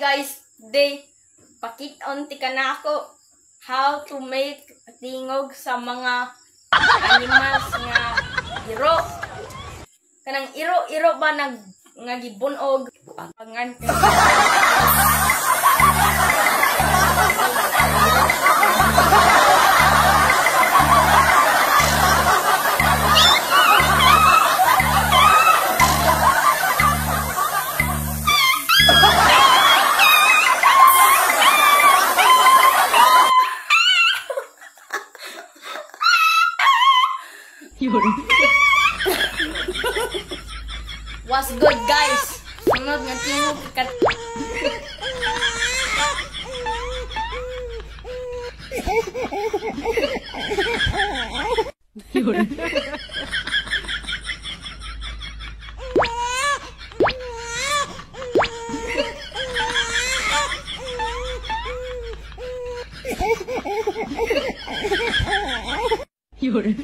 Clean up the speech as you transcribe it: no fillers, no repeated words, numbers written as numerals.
guys, today pakit-on tika na ako how to make tingog sa mga animals nga iro. Kanang iro ba nga gibunog pangan was good guys. Sunod nga tingog kat Yun.